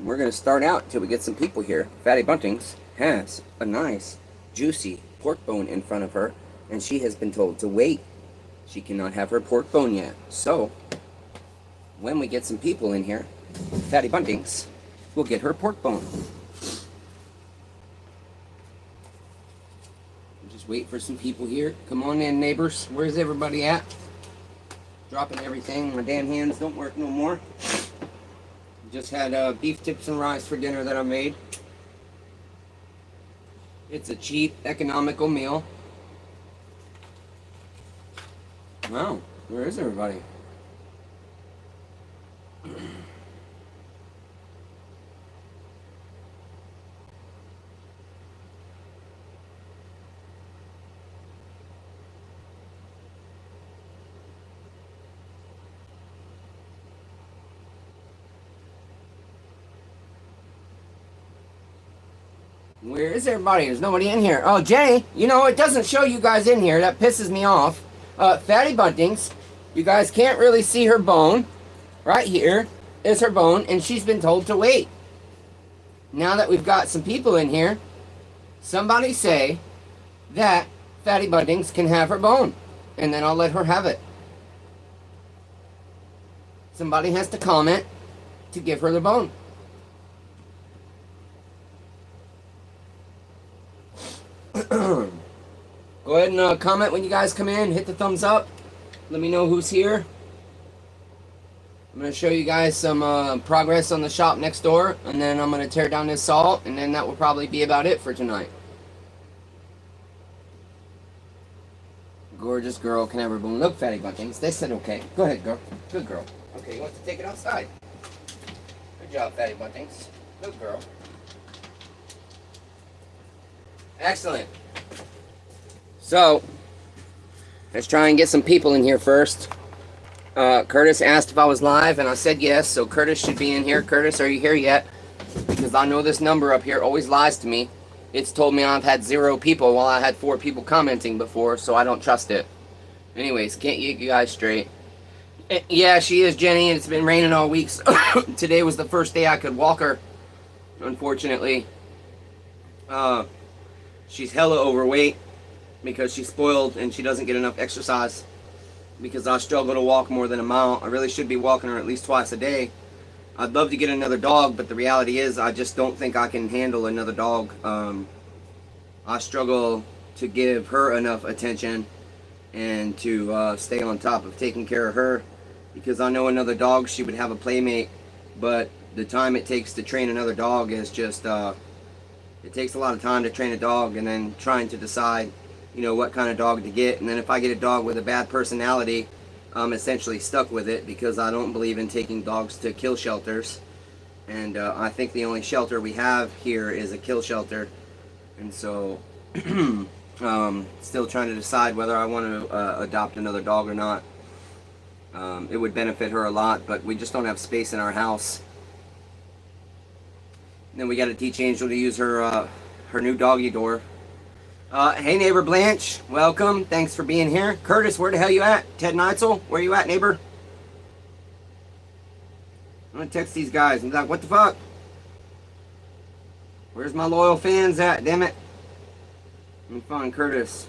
And we're going to start out till we get some people here. Fatty Buntings has a nice, juicy pork bone in front of her, and she has been told to wait. She cannot have her pork bone yet. So, when we get some people in here, Fatty Buntings will get her pork bone. Just wait for some people here. Come on in, neighbors. Where's everybody at? Dropping everything. My damn hands don't work no more. Just had beef tips and rice for dinner that I made. It's a cheap, economical meal. Wow, where is everybody? Where is everybody? There's nobody in here. Oh, Jenny, you know, it doesn't show you guys in here. That pisses me off. Fatty Buntings, you guys can't really see her bone. Right here is her bone, and she's been told to wait. Now that we've got some people in here, somebody say that Fatty Buntings can have her bone, and then I'll let her have it. Somebody has to comment to give her the bone. Go ahead and comment when you guys come in. Hit the thumbs up. Let me know who's here. I'm going to show you guys some progress on the shop next door, and then I'm going to tear down this salt, and then that will probably be about it for tonight. Gorgeous girl can have her bone. Look, Fatty Buntings. They said okay. Go ahead, girl. Good girl. Okay, you want to take it outside. Good job, Fatty Buntings. Good girl. Excellent. So, let's try and get some people in here first. Curtis asked if I was live, and I said yes, so Curtis should be in here. Curtis, are you here yet? Because I know this number up here always lies to me. It's told me I've had 0 people while I had 4 people commenting before, so I don't trust it. Anyways, can't get you guys straight. Yeah, she is, Jenny, and it's been raining all week. So today was the first day I could walk her, unfortunately. She's hella overweight because she's spoiled and she doesn't get enough exercise, because I struggle to walk more than a mile. I really should be walking her at least twice a day. I'd love to get another dog, but the reality is I just don't think I can handle another dog. I struggle to give her enough attention and to stay on top of taking care of her, because I know another dog, she would have a playmate, but the time it takes to train another dog is just, it takes a lot of time to train a dog, and then trying to decide, you know, what kind of dog to get. And then if I get a dog with a bad personality, I'm essentially stuck with it, because I don't believe in taking dogs to kill shelters. And I think the only shelter we have here is a kill shelter. And so, still trying to decide whether I want to adopt another dog or not. It would benefit her a lot, but we just don't have space in our house. And then we got to teach Angel to use her new doggy door. Hey, neighbor Blanche, welcome. Thanks for being here. Curtis, where the hell you at? Ted Neitzel, where you at, neighbor? I'm gonna text these guys and be like, what the fuck? Where's my loyal fans at? Damn it. Let me find Curtis.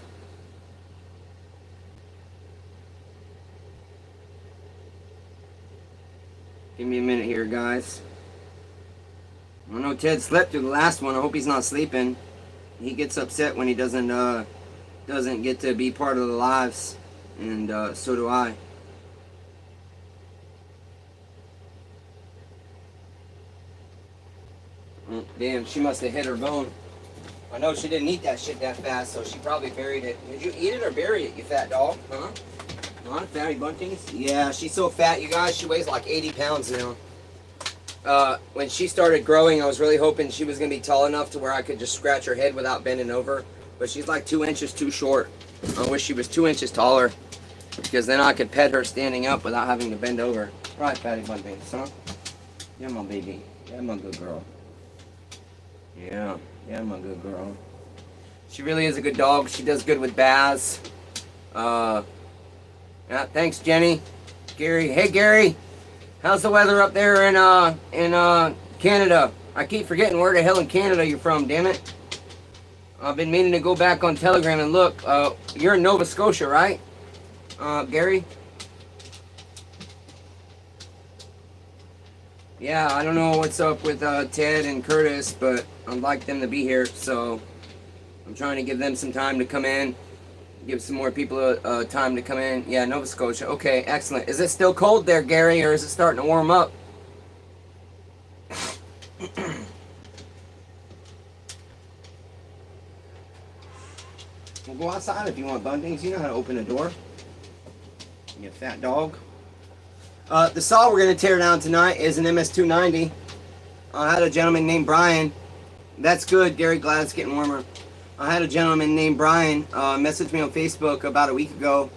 Give me a minute here, guys. I know Ted slept through the last one. I hope he's not sleeping. He gets upset when he doesn't get to be part of the lives, and so do I. Oh, damn, she must have hit her bone. I know she didn't eat that shit that fast, so she probably buried it. Did you eat it or bury it, you fat dog? Huh? Not Fatty Buntings? Yeah, she's so fat, you guys. She weighs like 80 pounds now. When she started growing, I was really hoping she was going to be tall enough to where I could just scratch her head without bending over. But she's like 2 inches too short. I wish she was 2 inches taller, because then I could pet her standing up without having to bend over. Right, Fatty Buntings, huh? Yeah, my baby. Yeah, my good girl. Yeah, my good girl. She really is a good dog. She does good with baths. Yeah, thanks, Jenny. Gary. Hey, Gary. How's the weather up there in Canada. I keep forgetting where the hell in Canada you're from, damn it. I've been meaning to go back on Telegram and look. You're in Nova Scotia, right? Gary? Yeah, I don't know what's up with Ted and Curtis, but I'd like them to be here, so I'm trying to give them some time to come in. Give some more people time to come in. Yeah, Nova Scotia. Okay, excellent. Is it still cold there, Gary, or is it starting to warm up? We'll go outside if you want, Bundings. You know how to open a door. You fat dog. The saw we're going to tear down tonight is an MS-290. I had a gentleman named Brian. That's good, Gary. Glad it's getting warmer. I had a gentleman named Brian message me on Facebook about a week ago,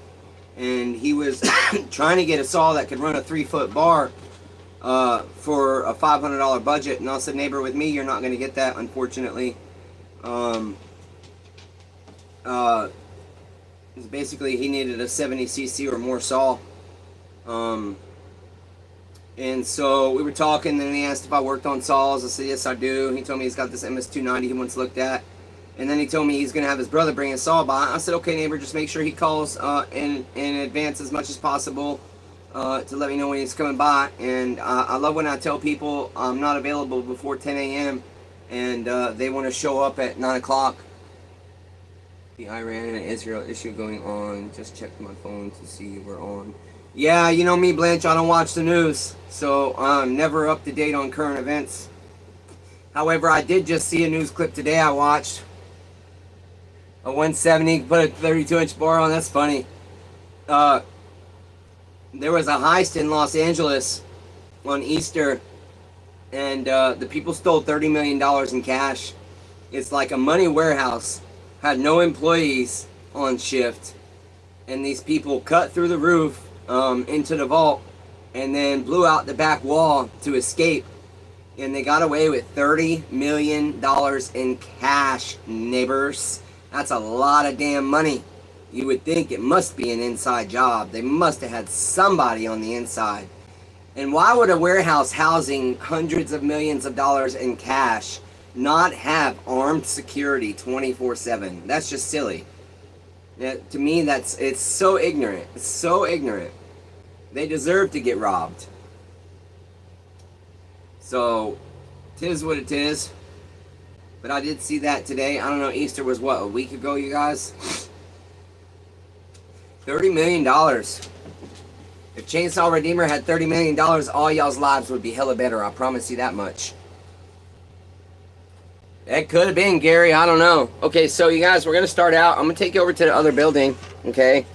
and he was trying to get a saw that could run a 3-foot bar for a $500 budget. And I said, neighbor, with me, you're not going to get that, unfortunately. Basically, he needed a 70cc or more saw. And so we were talking, and he asked if I worked on saws. I said, yes, I do. He told me he's got this MS-290 he once looked at. And then he told me he's going to have his brother bring a saw by. I said, okay, neighbor, just make sure he calls in advance as much as possible to let me know when he's coming by. And I love when I tell people I'm not available before 10 a.m. and they want to show up at 9 o'clock. The Iran and Israel issue going on. Just checked my phone to see we're on. Yeah, you know me, Blanche, I don't watch the news, so I'm never up to date on current events. However, I did just see a news clip today I watched. A 170, put a 32-inch bar on, that's funny. There was a heist in Los Angeles on Easter, and the people stole $30 million in cash. It's like a money warehouse, had no employees on shift, and these people cut through the roof into the vault and then blew out the back wall to escape, and they got away with $30 million in cash, neighbors. That's a lot of damn money. You would think it must be an inside job. They must have had somebody on the inside. And why would a warehouse housing hundreds of millions of dollars in cash not have armed security 24/7? That's just silly. Yeah, to me, it's so ignorant. It's so ignorant. They deserve to get robbed. So, 'tis what it is. But I did see that today. I don't know, Easter was what, a week ago, you guys? $30 million. If Chainsaw Redeemer had $30 million, all y'all's lives would be hella better. I promise you that much. That could have been, Gary. I don't know. Okay, so you guys, we're going to start out. I'm going to take you over to the other building, okay?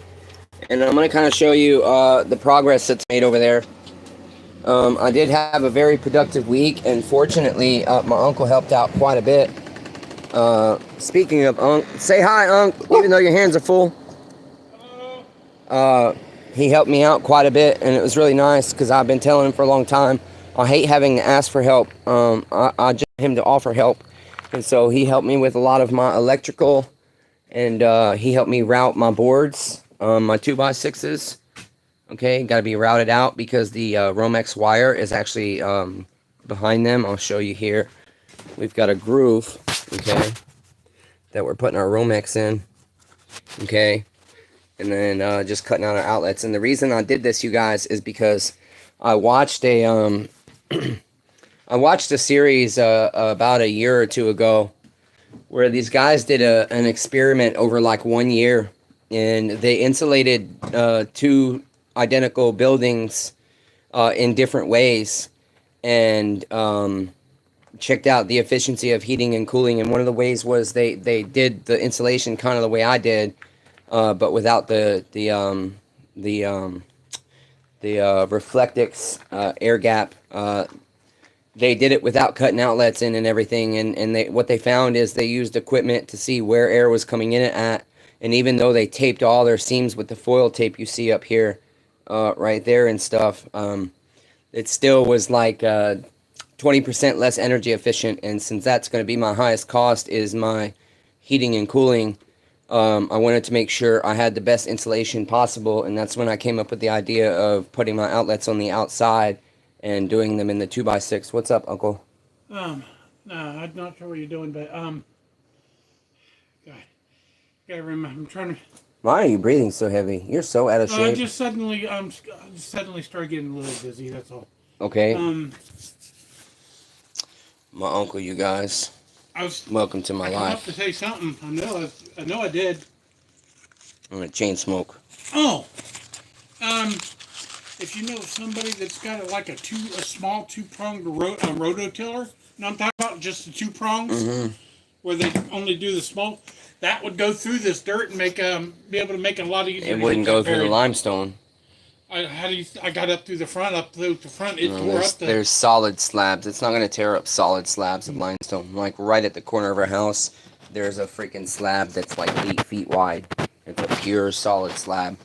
And I'm going to kind of show you the progress that's made over there. I did have a very productive week, and fortunately, my uncle helped out quite a bit. Speaking of Unc, say hi, Unc, even though your hands are full. He helped me out quite a bit, and it was really nice because I've been telling him for a long time. I hate having to ask for help. I just want him to offer help. And so he helped me with a lot of my electrical, and he helped me route my boards, my 2x6s. Okay, got to be routed out because the Romex wire is actually behind them. I'll show you here. We've got a groove, okay, that we're putting our Romex in, okay, and then just cutting out our outlets. And the reason I did this, you guys, is because I watched a I watched a series about a year or two ago where these guys did an experiment over like 1 year, and they insulated two identical buildings in different ways, and checked out the efficiency of heating and cooling. And one of the ways was they did the insulation kind of the way I did, but without the Reflectix air gap. They did it without cutting outlets in and everything, and what they found is they used equipment to see where air was coming in at, and even though they taped all their seams with the foil tape you see up here, right there and stuff, it still was like 20% less energy efficient. And since that's going to be my highest cost is my heating and cooling, I wanted to make sure I had the best insulation possible, and that's when I came up with the idea of putting my outlets on the outside and doing them in the 2x6. What's up, Uncle? No, I'm not sure what you're doing, but God, gotta remember. I'm trying to. Why are you breathing so heavy? You're so out of I shape. just suddenly started getting a little dizzy. That's all. Okay. Um, My uncle, you guys. I was. Welcome to my I came up life. to say something. I know I did. I'm gonna chain smoke. Oh. If you know somebody that's got like a small two-pronged rototiller, no, I'm talking about just the two prongs, where they only do the smoke. That would go through this dirt and be able to make it a lot easier. It wouldn't go through the limestone. I got up through the front, it tore up the. There's solid slabs. It's not gonna tear up solid slabs of limestone. Like right at the corner of our house, there's a freaking slab that's like 8 feet wide. It's a pure solid slab,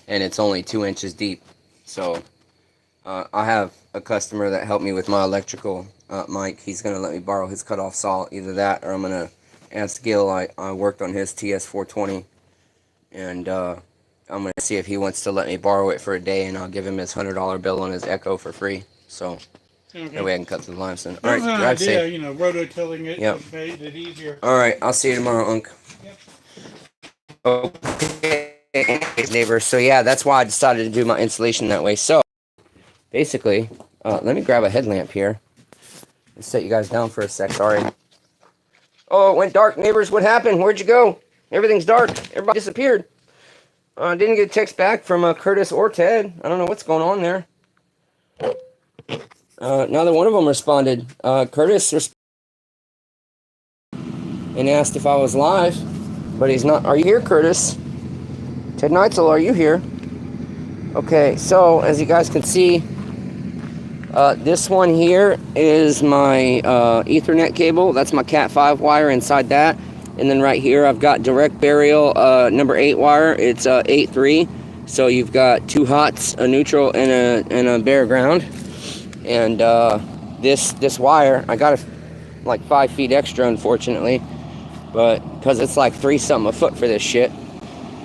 and it's only 2 inches deep. So, I have a customer that helped me with my electrical, Mike. He's gonna let me borrow his cutoff saw. Either that, or I'm gonna ask Gil. I worked on his TS420, and I'm gonna see if he wants to let me borrow it for a day, and I'll give him his $100 bill on his Echo for free. So that way I can cut through the limestone. All right, drive safe. You know, rototilling it. Yep. Made it easier. All right, I'll see you tomorrow, Unc. Yep. Okay, neighbor. So yeah, that's why I decided to do my installation that way. So basically, let me grab a headlamp here. Let's set you guys down for a sec. Sorry. Oh, it went dark, neighbors. What happened? Where'd you go? Everything's dark. Everybody disappeared. Didn't get a text back from Curtis or Ted. I don't know what's going on there. Neither one of them responded. Curtis and asked if I was live, but he's not. Are you here, Curtis? Ted Neitzel, are you here? Okay, so as you guys can see, this one here is my Ethernet cable. That's my Cat 5 wire inside that. And then right here I've got direct burial number 8 wire. It's 8-3. So you've got 2 hots, a neutral, and a bare ground. And this wire, I got like 5 feet extra, unfortunately, but because it's like 3 something a foot for this shit.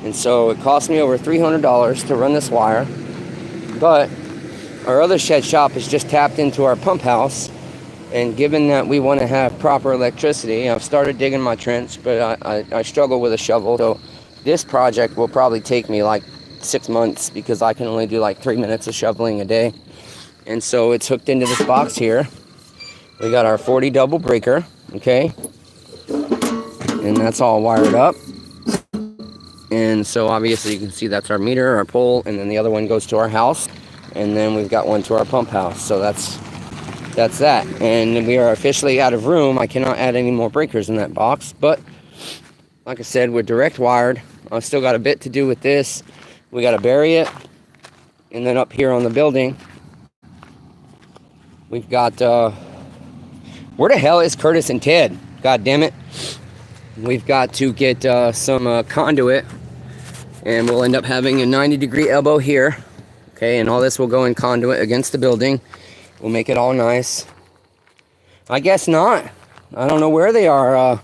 And so it cost me over $300 to run this wire. But our other shed shop is just tapped into our pump house, and given that we want to have proper electricity, I've started digging my trench, but I struggle with a shovel. So this project will probably take me like 6 months because I can only do like 3 minutes of shoveling a day. And so it's hooked into this box here. We got our 40 double breaker, okay? And that's all wired up. And so obviously you can see that's our meter, our pole, and then the other one goes to our house. And then we've got one to our pump house. So that's that. And we are officially out of room. I cannot add any more breakers in that box. But like I said, we're direct wired. I've still got a bit to do with this. We got to bury it. And then up here on the building, we've got, where the hell is Curtis and Ted? God damn it. We've got to get some conduit. And we'll end up having a 90-degree elbow here. Okay, and all this will go in conduit against the building. We'll make it all nice. I guess not. I don't know where they are.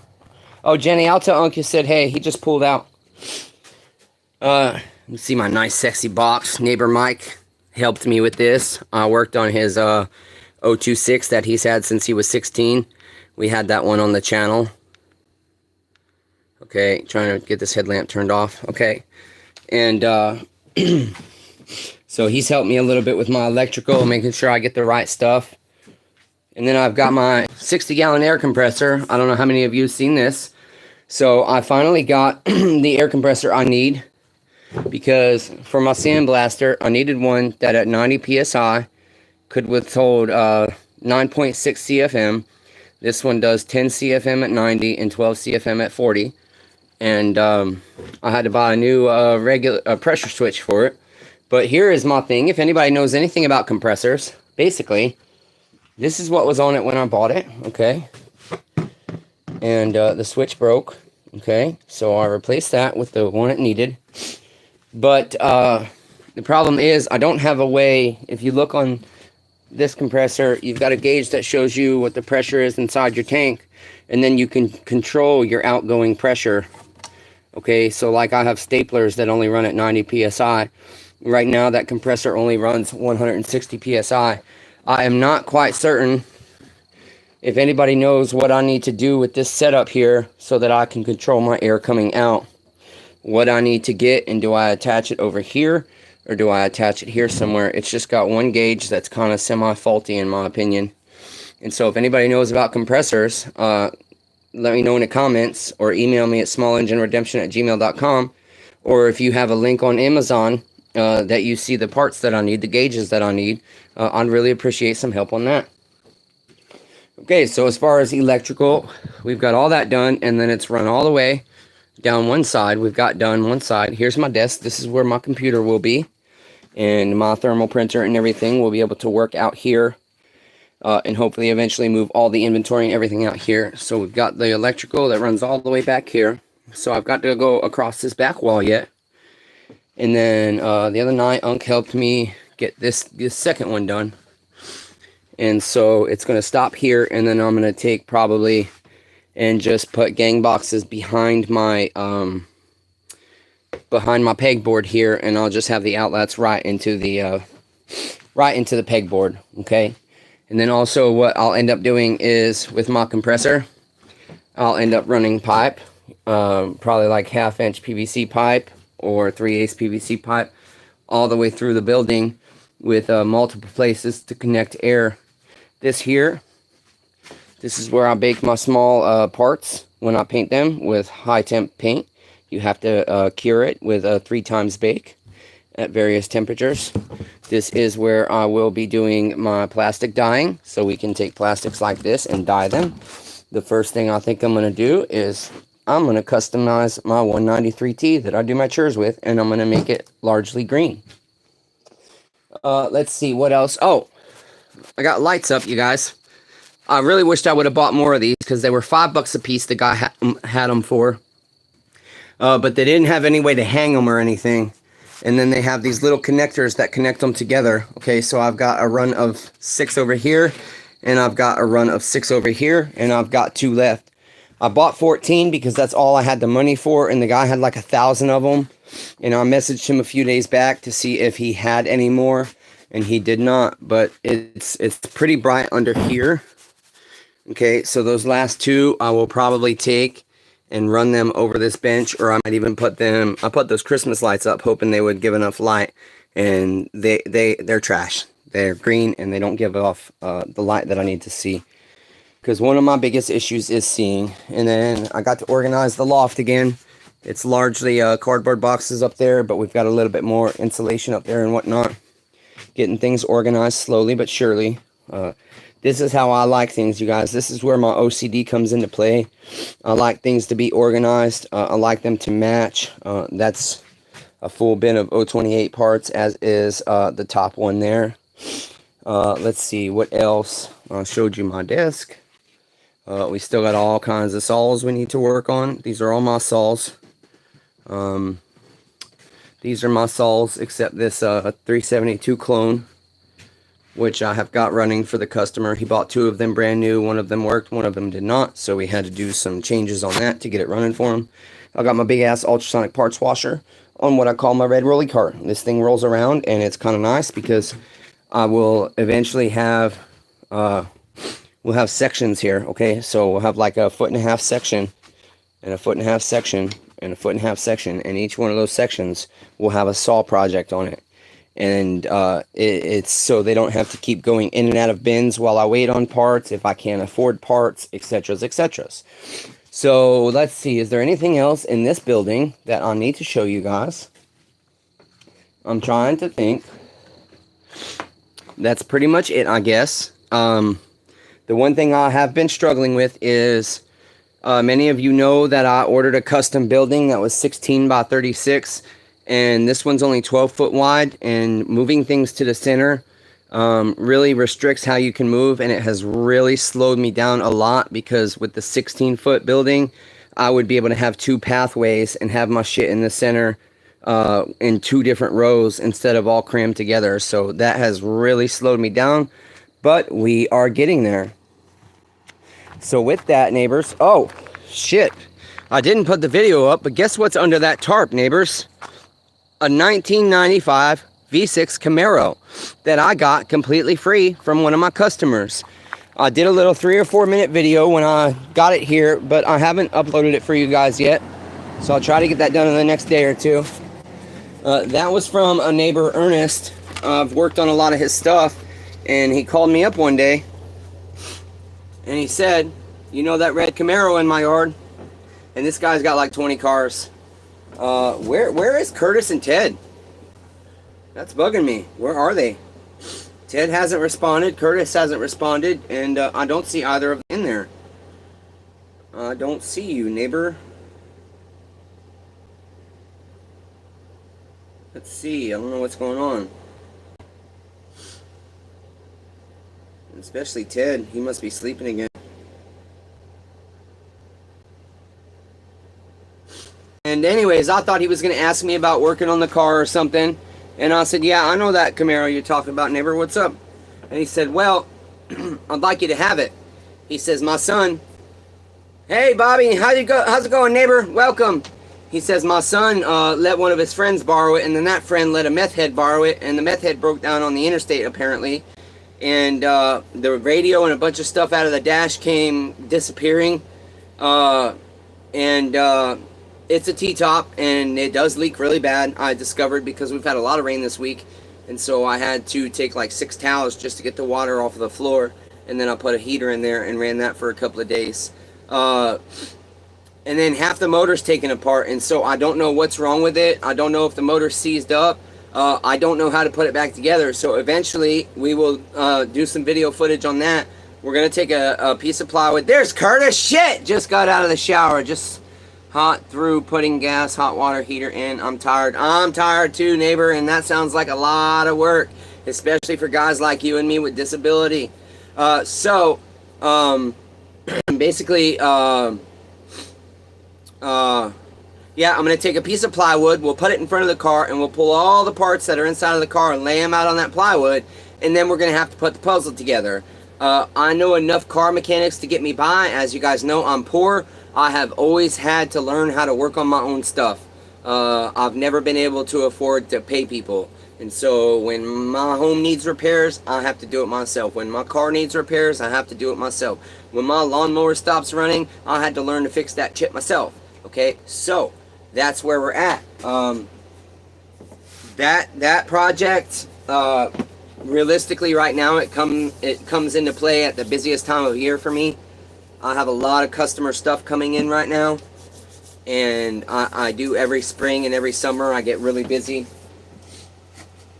Oh, Jenny, I'll tell Uncle said, hey, he just pulled out. You see my nice, sexy box. Neighbor Mike helped me with this. I worked on his 026 that he's had since he was 16. We had that one on the channel. Okay, trying to get this headlamp turned off. Okay, and so he's helped me a little bit with my electrical, making sure I get the right stuff. And then I've got my 60-gallon air compressor. I don't know how many of you have seen this. So I finally got the air compressor I need, because for my sandblaster, I needed one that at 90 psi could withhold 9.6 CFM. This one does 10 CFM at 90 and 12 CFM at 40. And I had to buy a new regular pressure switch for it. But here is my thing. If anybody knows anything about compressors, basically, this is what was on it when I bought it, okay? And the switch broke, okay? So I replaced that with the one it needed. But the problem is I don't have a way. If you look on this compressor, you've got a gauge that shows you what the pressure is inside your tank. And then you can control your outgoing pressure. Okay, so like I have staplers that only run at 90 psi. Right now that compressor only runs 160 psi. I am not quite certain if anybody knows what I need to do with this setup here so that I can control my air coming out, what I need to get, and do I attach it over here or do I attach it here somewhere? It's just got one gauge that's kind of semi-faulty in my opinion. And so if anybody knows about compressors, let me know in the comments or email me at smallengineredemption@gmail.com. Or if you have a link on Amazon that you see the parts that I need, the gauges that I need, I'd really appreciate some help on that. Okay, so as far as electrical, we've got all that done, and then it's run all the way down one side. We've got done one side. Here's my desk. This is where my computer will be, and my thermal printer and everything will be able to work out here, and hopefully eventually move all the inventory and everything out here. So we've got the electrical that runs all the way back here. So I've got to go across this back wall yet. And then the other night, Unc helped me get this second one done. And so it's going to stop here, and then I'm going to take probably and just put gang boxes behind my pegboard here, and I'll just have the outlets right into the pegboard. Okay. And then also what I'll end up doing is with my compressor, I'll end up running pipe, probably like 1/2 inch PVC pipe or 3/8 PVC pipe all the way through the building with multiple places to connect air. This is where I bake my small parts when I paint them with high temp paint. You have to cure it with a 3 times bake at various temperatures. This is where I will be doing my plastic dyeing, so we can take plastics like this and dye them. The first thing I think I'm going to do is I'm going to customize my 193T that I do my chairs with, and I'm going to make it largely green. Let's see what else. Oh, I got lights up, you guys. I really wished I would have bought more of these because they were $5 a piece. The guy had them for, but they didn't have any way to hang them or anything. And then they have these little connectors that connect them together. Okay, so I've got a run of 6 over here, and I've got a run of 6 over here, and I've got 2 left. I bought 14 because that's all I had the money for, and the guy had like 1,000 of them. And I messaged him a few days back to see if he had any more, and he did not. But it's pretty bright under here. Okay, so those last 2 I will probably take and run them over this bench, or I might even put them. I put those Christmas lights up hoping they would give enough light, and they're trash. They're green and they don't give off the light that I need to see, because one of my biggest issues is seeing. And then I got to organize the loft again. It's largely cardboard boxes up there, but we've got a little bit more insulation up there and whatnot. Getting things organized slowly but surely. This is how I like things, you guys. This is where my OCD comes into play. I like things to be organized. I like them to match. That's a full bin of 028 parts, as is the top one there. Let's see, what else? I showed you my desk. We still got all kinds of saws we need to work on. These are all my saws. These are my saws, except this 372 clone, which I have got running for the customer. He bought 2 of them brand new. One of them worked, one of them did not. So we had to do some changes on that to get it running for him. I got my big ass ultrasonic parts washer on what I call my red rolly cart. This thing rolls around, and it's kind of nice because I will eventually have, we'll have sections here. Okay, so we'll have like a 1.5 section, and a 1.5 section, and a 1.5 section, and each one of those sections will have a saw project on it. And it's so they don't have to keep going in and out of bins while I wait on parts, if I can't afford parts, etc., etc. So let's see, is there anything else in this building that I need to show you guys? I'm trying to think. That's pretty much it, I guess. The one thing I have been struggling with is, many of you know that I ordered a custom building that was 16 by 36. And this one's only 12 foot wide, and moving things to the center really restricts how you can move, and it has really slowed me down a lot, because with the 16-foot building, I would be able to have 2 pathways and have my shit in the center in 2 different rows instead of all crammed together. So that has really slowed me down, but we are getting there. So with that, neighbors, oh shit, I didn't put the video up, but guess what's under that tarp, neighbors? A 1995 V6 Camaro that I got completely free from one of my customers. I did a little 3 or 4 minute video when I got it here, but I haven't uploaded it for you guys yet. So I'll try to get that done in the next day or two. That was from a neighbor, Ernest. I've worked on a lot of his stuff, and he called me up one day, and he said, you know that red Camaro in my yard? And this guy's got like 20 cars. Where is Curtis and Ted? That's bugging me. Where are they? Ted hasn't responded, Curtis hasn't responded, and I don't see either of them in there. I don't see you, neighbor. Let's see, I don't know what's going on. Especially Ted, he must be sleeping again. And anyways, I thought he was going to ask me about working on the car or something. And I said, yeah, I know that Camaro you're talking about, neighbor. What's up? And he said, well, I'd like you to have it. He says, my son. Hey, Bobby, how's it going, neighbor? Welcome. He says, my son let one of his friends borrow it, and then that friend let a meth head borrow it, and the meth head broke down on the interstate, apparently. And the radio and a bunch of stuff out of the dash came disappearing. It's a T-top, and it does leak really bad, I discovered, because we've had a lot of rain this week. And so I had to take like 6 towels just to get the water off of the floor. And then I put a heater in there and ran that for a couple of days. And then half the motor's taken apart, and so I don't know what's wrong with it. I don't know if the motor's seized up. I don't know how to put it back together. So eventually we will do some video footage on that. We're going to take a piece of plywood. There's Curtis! Shit! Just got out of the shower. Just hot through putting hot water heater in. I'm tired. I'm tired too, neighbor, and that sounds like a lot of work, especially for guys like you and me with disability. Basically, yeah, I'm going to take a piece of plywood, we'll put it in front of the car, and we'll pull all the parts that are inside of the car and lay them out on that plywood, and then we're going to have to put the puzzle together. I know enough car mechanics to get me by. As you guys know, I'm poor. I have always had to learn how to work on my own stuff. I've never been able to afford to pay people. And so when my home needs repairs, I have to do it myself. When my car needs repairs, I have to do it myself. When my lawnmower stops running, I had to learn to fix that chip myself. Okay, so that's where we're at. That project, realistically right now, it comes into play at the busiest time of year for me. I have a lot of customer stuff coming in right now, and I do every spring and every summer. I get really busy.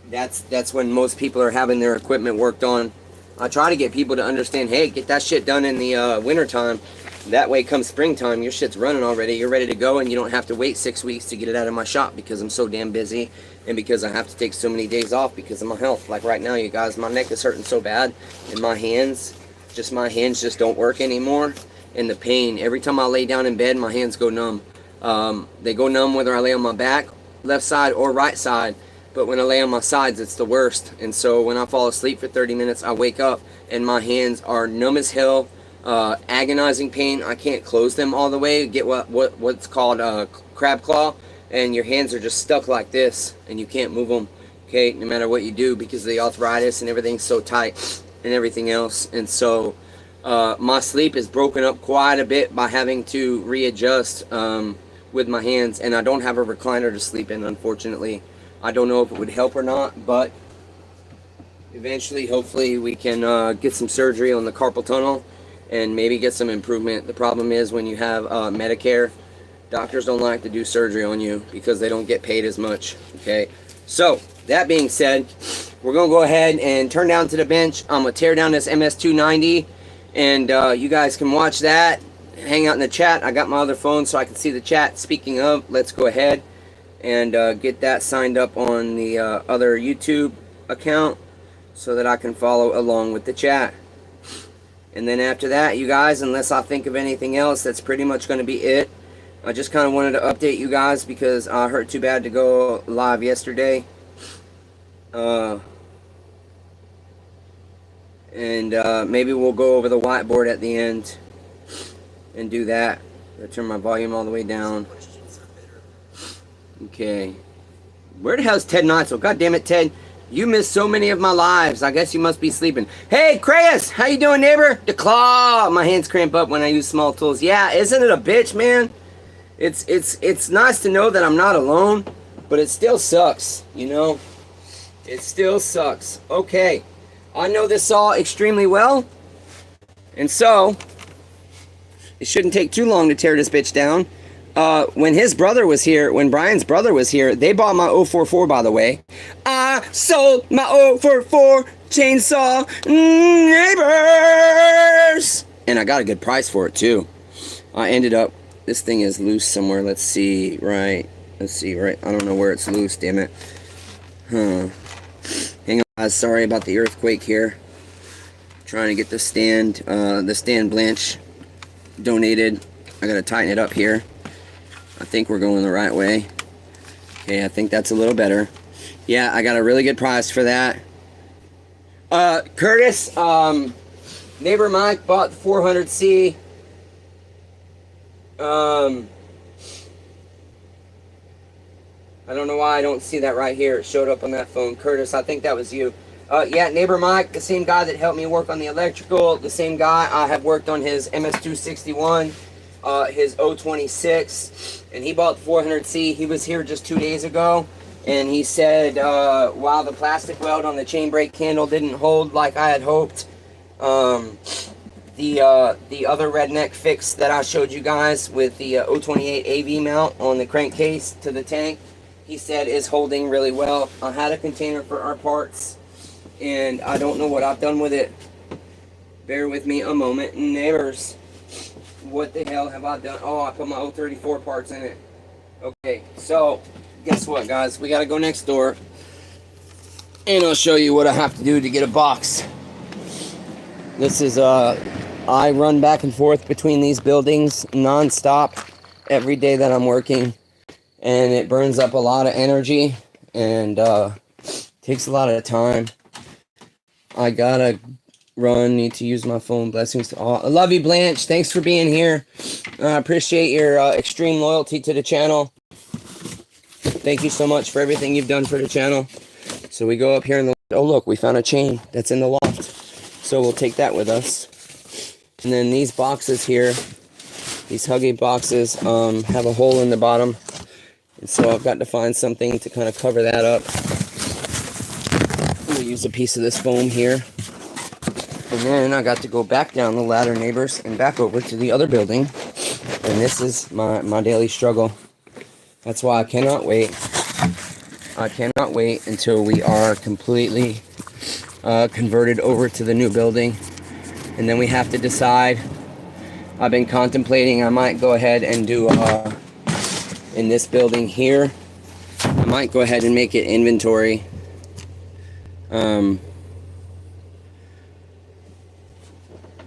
That's when most people are having their equipment worked on. I try to get people to understand, hey, get that shit done in the winter time. That way, come springtime, your shit's running already. You're ready to go, and you don't have to wait 6 weeks to get it out of my shop because I'm so damn busy, and because I have to take so many days off because of my health. Like right now, you guys, my neck is hurting so bad, and my hands just don't work anymore. And the pain, every time I lay down in bed, my hands go numb. They go numb whether I lay on my back, left side, or right side. But when I lay on my sides, it's the worst. And so when I fall asleep for 30 minutes, I wake up and my hands are numb as hell. Agonizing pain. I can't close them all the way. Get what's called crab claw, and your hands are just stuck like this, and you can't move them. Okay, no matter what you do, because of the arthritis and everything's so tight and everything else. And so my sleep is broken up quite a bit by having to readjust with my hands, and I don't have a recliner to sleep in, unfortunately. I don't know if it would help or not, but eventually, hopefully, we can get some surgery on the carpal tunnel and maybe get some improvement. The problem is when you have Medicare, doctors don't like to do surgery on you because they don't get paid as much. Okay, so that being said, we're gonna go ahead and turn down to the bench. I'm gonna tear down this MS290, and you guys can watch that, hang out in the chat. I got my other phone so I can see the chat. Speaking of, let's go ahead and get that signed up on the other YouTube account so that I can follow along with the chat. And then after that, you guys, unless I think of anything else, that's pretty much going to be it. I just kind of wanted to update you guys because I hurt too bad to go live yesterday. Maybe we'll go over the whiteboard at the end and do that. I'll turn my volume all the way down. Okay. Where the hell's Ted Knotzel? God damn it, Ted. You missed so many of my lives. I guess you must be sleeping. Hey, Crayus, how you doing, neighbor? The claw. My hands cramp up when I use small tools. Yeah, isn't it a bitch, man? It's nice to know that I'm not alone, but it still sucks, you know? It still sucks. Okay, I know this saw extremely well, and so it shouldn't take too long to tear this bitch down. When his brother was here, when Brian's brother was here, they bought my 044, by the way. I sold my 044 chainsaw neighbors, and I got a good price for it too. I ended up, this thing is loose somewhere. Let's see, right. I don't know where it's loose, damn it. Hang on, guys, sorry about the earthquake here. Trying to get the stand Blanche donated. I gotta tighten it up here. I think we're going the right way. Okay, I think that's a little better. Yeah, I got a really good price for that. Curtis, neighbor Mike bought the 400C. I don't know why I don't see that right here. It showed up on that phone. Curtis, I think that was you. Yeah, neighbor Mike, the same guy that helped me work on the electrical, the same guy I have worked on his MS261. His 026, and he bought the 400C. He was here just 2 days ago, and he said while the plastic weld on the chain brake candle didn't hold like I had hoped, the other redneck fix that I showed you guys with the 028 AV mount on the crankcase to the tank, he said is holding really well. I had a container for our parts, and I don't know what I've done with it. Bear with me a moment, neighbors. What the hell have I done? Oh, I put my 034 parts in it. Okay, so guess what, guys? We gotta go next door, and I'll show you what I have to do to get a box. This is I run back and forth between these buildings non-stop every day that I'm working, and it burns up a lot of energy and takes a lot of time. I gotta need to use my phone. Blessings to all. I love you, Blanche. Thanks for being here. I appreciate your extreme loyalty to the channel. Thank you so much for everything you've done for the channel. So we go up here in the, oh look, we found a chain that's in the loft, so we'll take that with us. And then these boxes here, these Huggy boxes, have a hole in the bottom, and so I've got to find something to kind of cover that up. We'll use a piece of this foam here. And then I got to go back down the ladder, neighbors, and back over to the other building. And this is my daily struggle. That's why I cannot wait. I cannot wait until we are completely converted over to the new building. And then we have to decide. I've been contemplating, I might go ahead and do, in this building here, I might go ahead and make it inventory.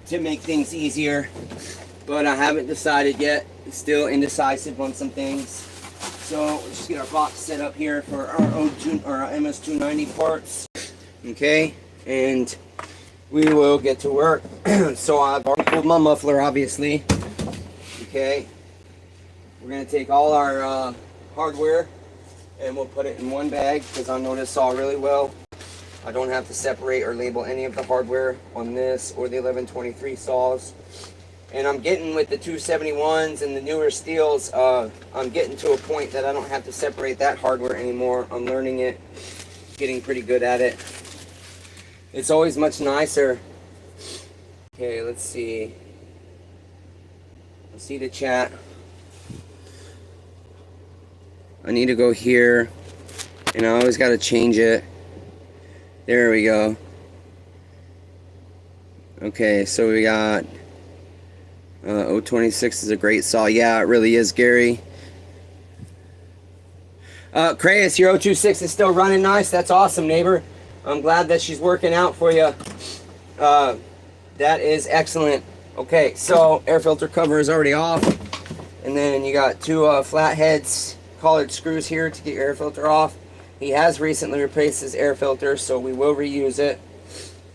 To make things easier, but I haven't decided yet. Still indecisive on some things. So let's just get our box set up here for our MS290 parts. Okay, and we will get to work. So I've already pulled my muffler, obviously. Okay, we're gonna take all our hardware and we'll put it in one bag because I know this saw really well. I don't have to separate or label any of the hardware on this or the 1123 saws. And I'm getting with the 271s and the newer steels, I'm getting to a point that I don't have to separate that hardware anymore. I'm learning it, getting pretty good at it. It's always much nicer. Okay, let's see. Let's see the chat. I need to go here, and I always got to change it. There we go. Okay, so we got 026 is a great saw. Yeah, it really is, Gary. Crayus, your 026 is still running nice. That's awesome, neighbor. I'm glad that she's working out for you. That is excellent. Okay, so air filter cover is already off. And then you got two flatheads, collared screws here to get your air filter off. He has recently replaced his air filter, so we will reuse it.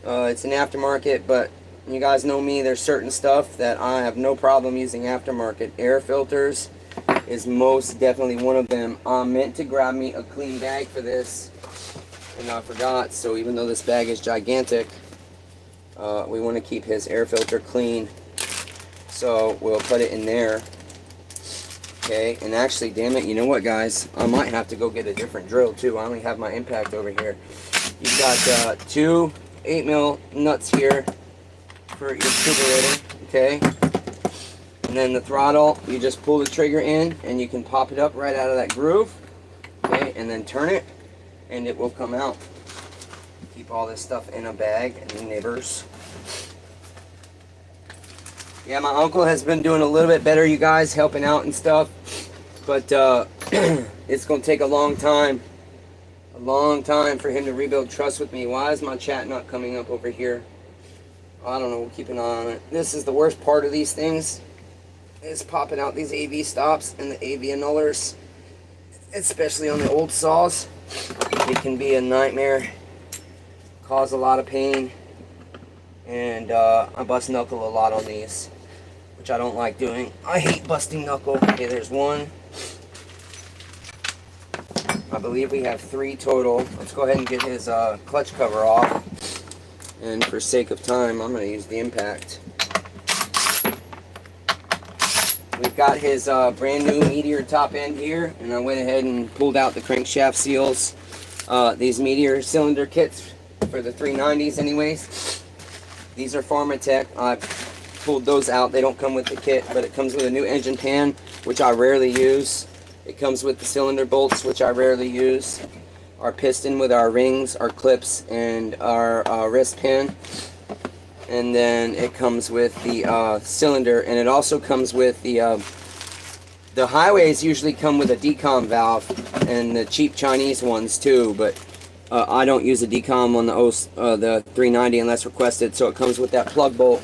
It's an aftermarket, but you guys know me, there's certain stuff that I have no problem using aftermarket. Air filters is most definitely one of them. I meant to grab me a clean bag for this, And I forgot, so even though this bag is gigantic, we want to keep his air filter clean. So we'll put it in there. Okay, and actually, damn it, you know what, guys? I might have to go get a different drill, too. I only have my impact over here. You've got 2 8mm nuts here for your carburetor, okay? And then the throttle, you just pull the trigger in, and you can pop it up right out of that groove, okay? And then turn it, and it will come out. Keep all this stuff in a bag and the nibbers. Yeah, my uncle has been doing a little bit better, you guys, helping out and stuff. But it's going to take a long time for him to rebuild trust with me. Why is my chat not coming up over here? I don't know. We'll keep an eye on it. This is the worst part of these things, is popping out these AV stops and the AV annullers, especially on the old saws. It can be a nightmare, cause a lot of pain, and I bust knuckle a lot on these, which I don't like doing. I hate busting knuckle. Okay, there's 1. I believe we have 3 total. Let's go ahead and get his clutch cover off. And for sake of time, I'm going to use the impact. We've got his brand new Meteor top end here, and I went ahead and pulled out the crankshaft seals. These Meteor cylinder kits for the 390s anyways. These are Pharmatech. I pulled those out. They don't come with the kit, but it comes with a new engine pan, which I rarely use. It comes with the cylinder bolts, which I rarely use. Our piston with our rings, our clips, and our wrist pin. And then it comes with the cylinder, and it also comes with the highways usually come with a decom valve, and the cheap Chinese ones too, but I don't use a decom on the 390 unless requested, so it comes with that plug bolt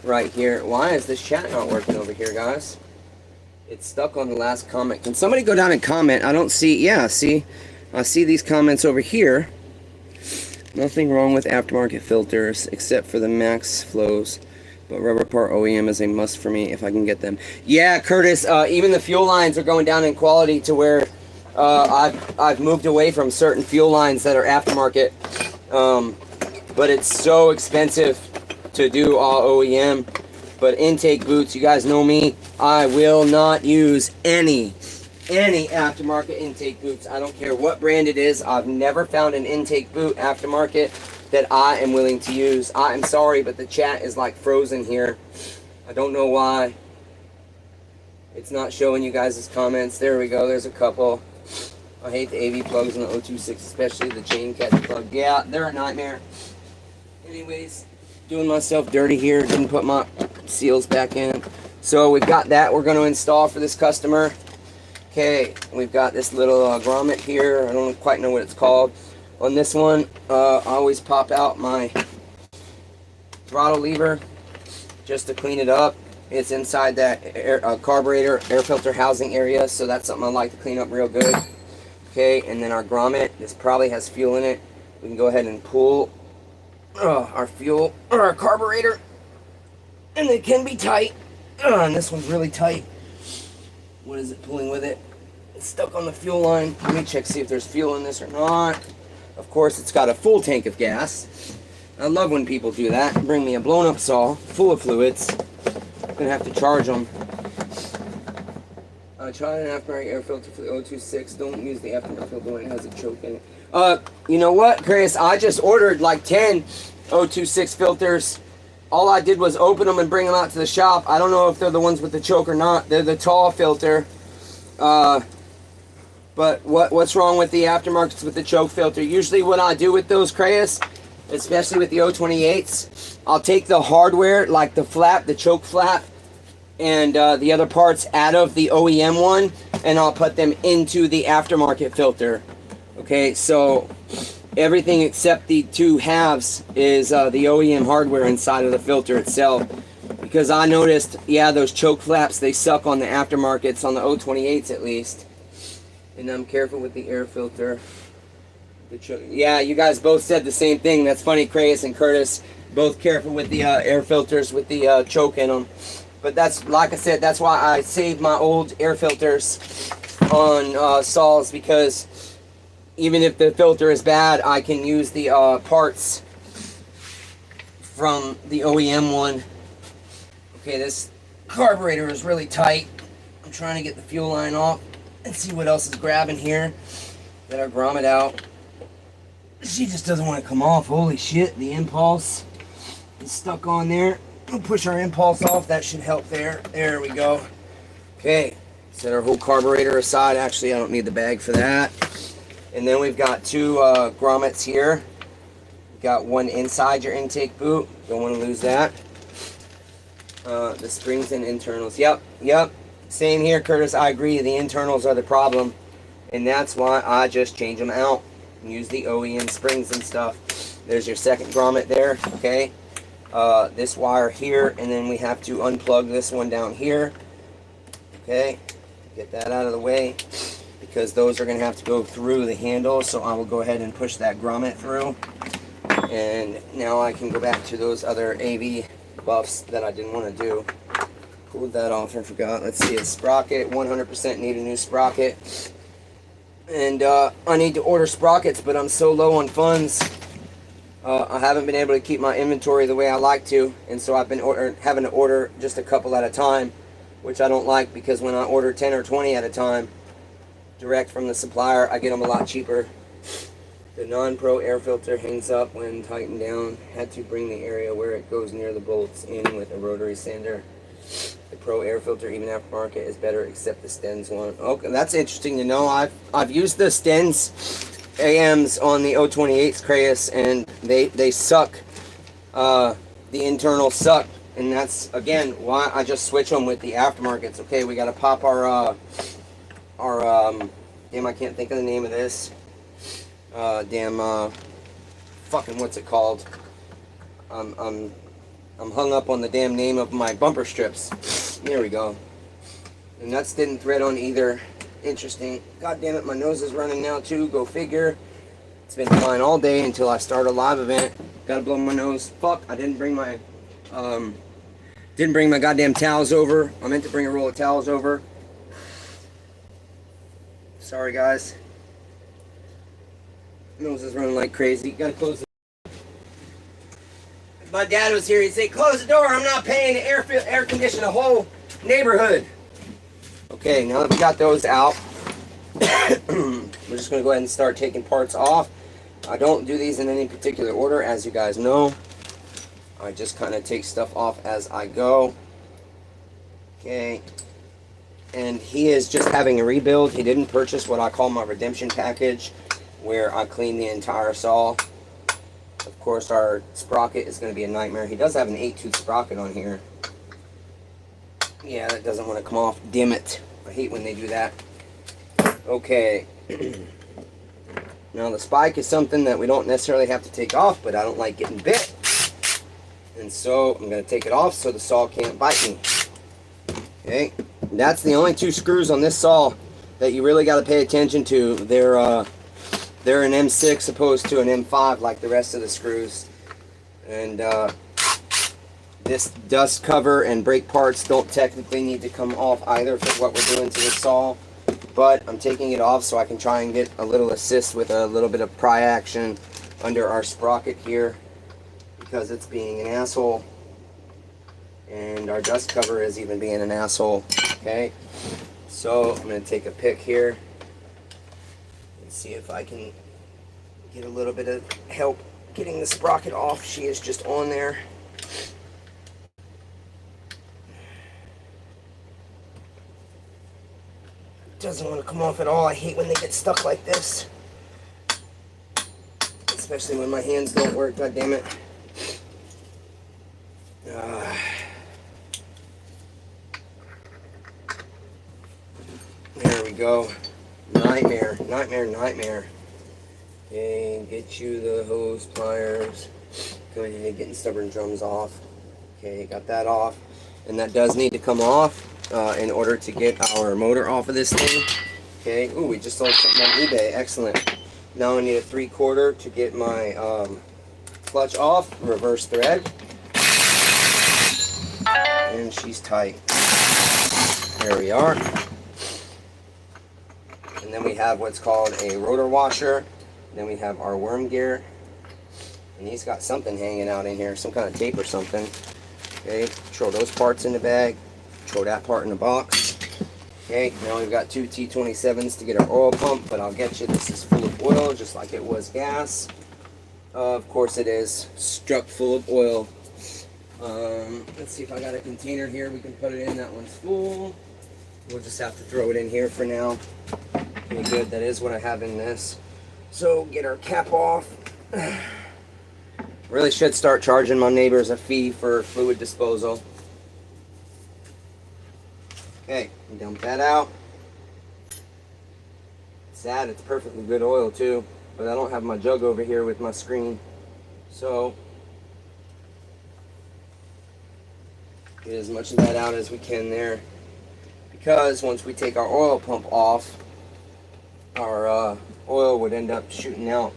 right here. Why is this chat not working over here, guys? It's stuck on the last comment. Can somebody go down and comment? I don't see, yeah, see? I see these comments over here. Nothing wrong with aftermarket filters except for the max flows, but rubber part OEM is a must for me if I can get them. Yeah, Curtis, even the fuel lines are going down in quality to where I've moved away from certain fuel lines that are aftermarket, but it's so expensive to do all OEM. But intake boots, you guys know me, I will not use any aftermarket intake boots. I don't care what brand it is. I've never found an intake boot aftermarket that I am willing to use. I am sorry, but the chat is like frozen here. I don't know why. It's not showing you guys' comments. There we go. There's a couple. I hate the AV plugs in the 026, especially the chain catch plug. Yeah, they're a nightmare. Anyways, doing myself dirty here. Didn't put my seals back in. So we've got that we're going to install for this customer. Okay, we've got this little grommet here. I don't quite know what it's called. On this one, I always pop out my throttle lever just to clean it up. It's inside that carburetor air filter housing area, so that's something I like to clean up real good. Okay, and then our grommet, this probably has fuel in it. We can go ahead and pull our fuel or our carburetor, and it can be tight. And this one's really tight. What is it pulling with it? It's stuck on the fuel line. Let me check, see if there's fuel in this or not. Of course, it's got a full tank of gas. I love when people do that. Bring me a blown up saw full of fluids. I'm gonna have to charge them. Try an aftermarket air filter for the 026. Don't use the aftermarket filter when it has a choke in it. You know what, Chris? I just ordered like 10 026 filters. All I did was open them and bring them out to the shop. I don't know if they're the ones with the choke or not. They're the tall filter. But what's wrong with the aftermarkets with the choke filter? Usually what I do with those, Chris, especially with the 028s, I'll take the hardware, like the flap, the choke flap, and the other parts out of the OEM one, and I'll put them into the aftermarket filter. Okay, so everything except the 2 halves is the OEM hardware inside of the filter itself. Because I noticed, yeah, those choke flaps, they suck on the aftermarkets, on the 028s at least. And I'm careful with the air filter. Yeah, you guys both said the same thing. That's funny, Chris and Curtis. Both careful with the air filters with the choke in them. But that's, like I said, that's why I saved my old air filters on saws, because even if the filter is bad, I can use the parts from the OEM one. Okay, this carburetor is really tight. I'm trying to get the fuel line off and see what else is grabbing here. Got our grommet out. She just doesn't want to come off. Holy shit, the impulse is stuck on there. We'll push our impulse off. That should help there. There we go. Okay, set our whole carburetor aside. Actually, I don't need the bag for that. And then we've got two grommets here. We've got one inside your intake boot. Don't want to lose that. The springs and internals. Yep. Same here, Curtis. I agree. The internals are the problem. And that's why I just change them out. Use the OEM springs and stuff. There's your second grommet there. Okay. This wire here. And then we have to unplug this one down here. Okay. Get that out of the way, because those are going to have to go through the handle. So I will go ahead and push that grommet through. And now I can go back to those other AV buffs that I didn't want to do. Pulled that off and forgot. Let's see, a sprocket. 100% need a new sprocket. And I need to order sprockets, but I'm so low on funds. I haven't been able to keep my inventory the way I like to. And so I've been having to order just a couple at a time, which I don't like, because when I order 10 or 20 at a time direct from the supplier, I get them a lot cheaper. The non-pro air filter hangs up when tightened down. Had to bring the area where it goes near the bolts in with a rotary sander. The pro air filter, even aftermarket, is better, except the Stens one. Okay, that's interesting to know. I've used the Stens AMs on the 028s Craus, and they suck. The internals suck, and that's again why I just switch them with the aftermarkets. Okay, we got to pop our damn, I can't think of the name of this. Fucking what's it called? I'm hung up on the damn name of my bumper strips. There we go. The nuts didn't thread on either. Interesting. God damn it, my nose is running now too. Go figure. It's been fine all day until I start a live event. Gotta blow my nose. Fuck, I didn't bring my goddamn towels over. I meant to bring a roll of towels over. Sorry guys. Nose is running like crazy. Gotta close the... If my dad was here, he'd say, close the door. I'm not paying to air condition a whole neighborhood. Okay, now that we got those out, we're just going to go ahead and start taking parts off. I don't do these in any particular order, as you guys know. I just kind of take stuff off as I go. Okay. And he is just having a rebuild. He didn't purchase what I call my redemption package, where I clean the entire saw. Of course, our sprocket is going to be a nightmare. He does have an 8-tooth sprocket on here. Yeah, that doesn't want to come off. Damn it. I hate when they do that. Okay. Now, the spike is something that we don't necessarily have to take off, but I don't like getting bit. And so, I'm going to take it off so the saw can't bite me. Okay. That's the only two screws on this saw that you really got to pay attention to. They're an M6 opposed to an M5 like the rest of the screws. And this dust cover and brake parts don't technically need to come off either for what we're doing to the saw. But I'm taking it off so I can try and get a little assist with a little bit of pry action under our sprocket here, because it's being an asshole. And our dust cover is even being an asshole. Okay, so I'm going to take a pick here and see if I can get a little bit of help getting the sprocket off. She is just on there. Doesn't want to come off at all. I hate when they get stuck like this, especially when my hands don't work. God damn it. There we go. Nightmare, nightmare, nightmare. Okay, get you the hose pliers. Go ahead, getting stubborn drums off. Okay, got that off. And that does need to come off in order to get our motor off of this thing. Okay, ooh, we just sold something on eBay. Excellent. Now I need a 3/4 to get my clutch off. Reverse thread. And she's tight. There we are. And And then we have what's called a rotor washer. Then we have our worm gear. And he's got something hanging out in here, some kind of tape or something. Okay, throw those parts in the bag. Throw that part in the box. Okay, now we've got two T27s to get our oil pump, but I'll get you, this is full of oil, just like it was gas. Of course it is, struck full of oil. Let's see if I got a container here we can put it in. That one's full. We'll just have to throw it in here for now. Okay, good, that is what I have in this. So, get our cap off. Really should start charging my neighbors a fee for fluid disposal. Okay, dump that out. Sad, it's perfectly good oil too, but I don't have my jug over here with my screen. So, get as much of that out as we can there. Because once we take our oil pump off, our oil would end up shooting out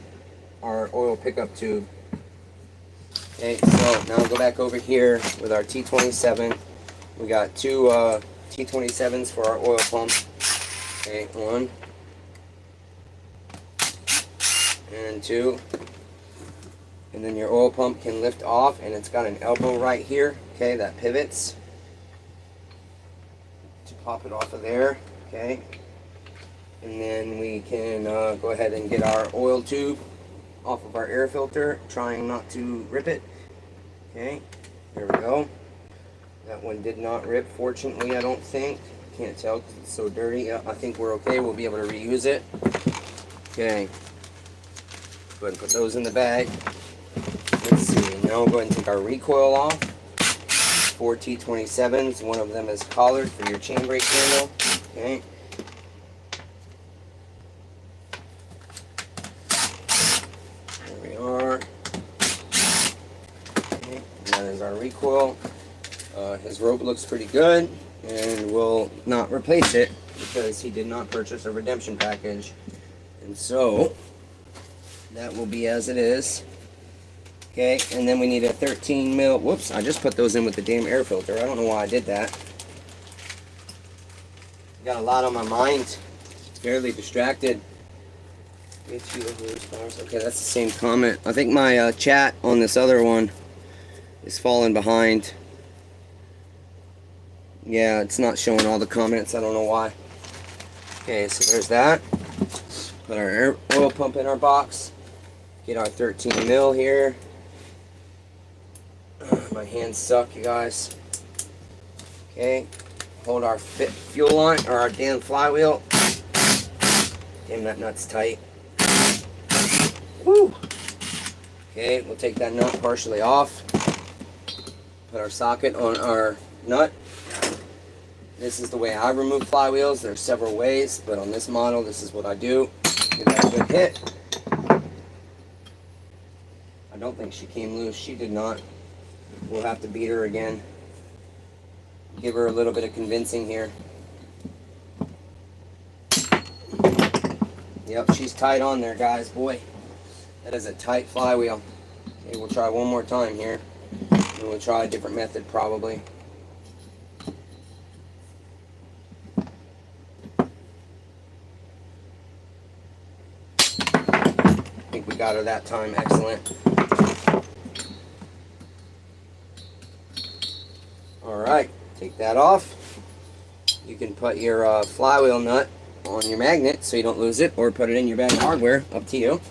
our oil pickup tube. Okay, so now go back over here with our T27. We got two T27s for our oil pump. Okay, 1 and 2. And then your oil pump can lift off, and it's got an elbow right here, okay, that pivots to pop it off of there, okay. And then we can go ahead and get our oil tube off of our air filter, trying not to rip it. Okay, there we go. That one did not rip, fortunately, I don't think. Can't tell because it's so dirty. I think we're okay. We'll be able to reuse it. Okay. Go ahead and put those in the bag. Let's see. Now we'll go ahead and take our recoil off. 4 T27s. One of them is collared for your chain brake handle. Okay. There we are. Okay. And that is our recoil. His rope looks pretty good, and we'll not replace it because he did not purchase a redemption package. And so that will be as it is. Okay, and then we need a 13 mil. Whoops, I just put those in with the damn air filter. I don't know why I did that. Got a lot on my mind. Fairly distracted. Okay, that's the same comment. I think my chat on this other one is falling behind. Yeah, it's not showing all the comments. I don't know why. Okay, so there's that. Put our oil pump in our box. Get our 13 mil here. My hands suck, you guys. Okay. Hold our fuel line, or our damn flywheel. Damn, that nut's tight. Woo! Okay, we'll take that nut partially off. Put our socket on our nut. This is the way I remove flywheels. There's several ways, but on this model, this is what I do. Give that a good hit. I don't think she came loose. She did not. We'll have to beat her again. Give her a little bit of convincing here. Yep, she's tight on there, guys. Boy, that is a tight flywheel. Okay, we'll try one more time here. And we'll try a different method probably. I think we got her that time. Excellent. Alright, take that off. You can put your flywheel nut on your magnet so you don't lose it, or put it in your bag of hardware, up to you.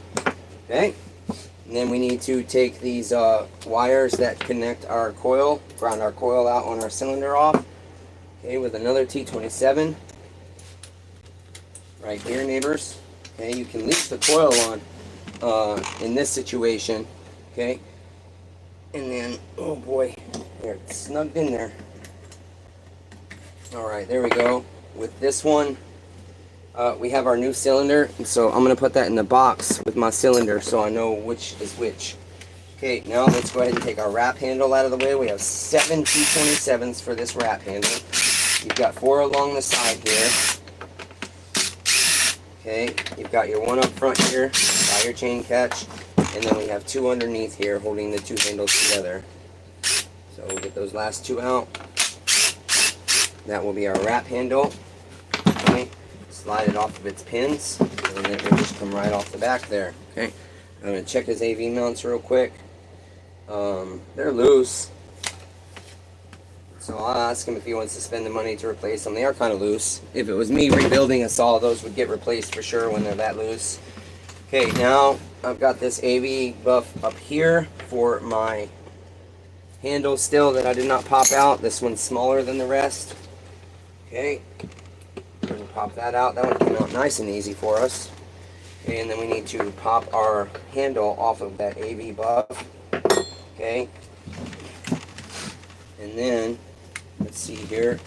Okay, and then we need to take these wires that connect our coil, ground our coil out on our cylinder off. Okay, with another T27 right here, neighbors. Okay, you can leave the coil on in this situation. Okay, and then, oh boy, there, it's snugged in there. Alright, there we go. With this one, we have our new cylinder, and so I'm going to put that in the box with my cylinder so I know which is which. Okay, now let's go ahead and take our wrap handle out of the way. We have 7 T27s for this wrap handle. You've got 4 along the side here. Okay, you've got your one up front here by your chain catch, and then we have 2 underneath here holding the 2 handles together. So we'll get those last 2 out. That will be our wrap handle. Okay. slide it off of its pins, and it will just come right off the back there. Okay, I'm going to check his AV mounts real quick. They're loose, so I'll ask him if he wants to spend the money to replace them. They are kind of loose. If it was me rebuilding a saw, those would get replaced for sure when they're that loose. Okay, now I've got this AV buff up here for my handle still that I did not pop out. This one's smaller than the rest. Okay, we're going to pop that out. That one came out nice and easy for us. Okay, and then we need to pop our handle off of that AV buff. Okay, and then let's see here.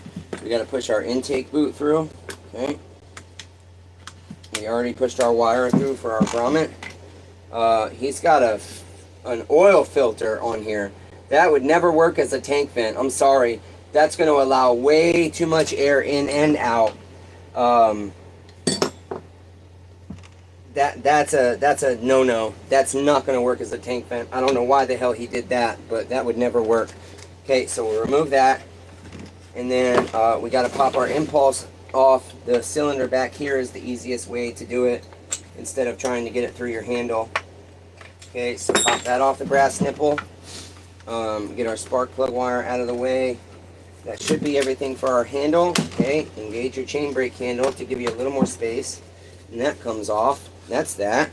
We got to push our intake boot through. Okay, we already pushed our wire through for our grommet. He's got an oil filter on here. That would never work as a tank vent. I'm sorry. That's going to allow way too much air in and out. That's a no-no. That's not going to work as a tank vent. I don't know why the hell he did that, but that would never work. Okay, so we'll remove that, and then we got to pop our impulse off. The cylinder back here is the easiest way to do it instead of trying to get it through your handle. Okay, so pop that off the brass nipple. Get our spark plug wire out of the way. That should be everything for our handle. Okay, engage your chain brake handle to give you a little more space, and that comes off. That's that.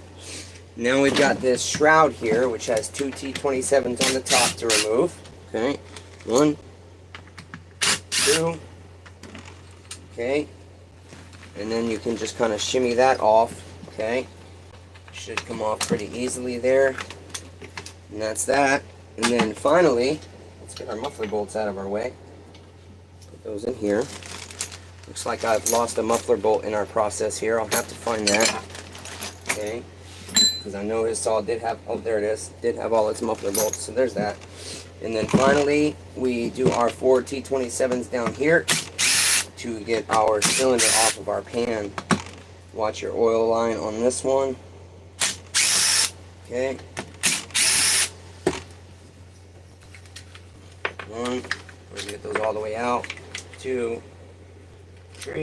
Now we've got this shroud here, which has two T27s on the top to remove. Okay, 1, 2. Okay, and then you can just kind of shimmy that off. Okay, should come off pretty easily there, and that's that. And then finally, let's get our muffler bolts out of our way. Put those in here. Looks like I've lost a muffler bolt in our process here. I'll have to find that. Okay, because I know his saw did have, oh there it is, did have all its muffler bolts, so there's that. And then finally, we do our 4 T27s down here to get our cylinder off of our pan. Watch your oil line on this one. Okay. 1, we're gonna get those all the way out. 2, 3,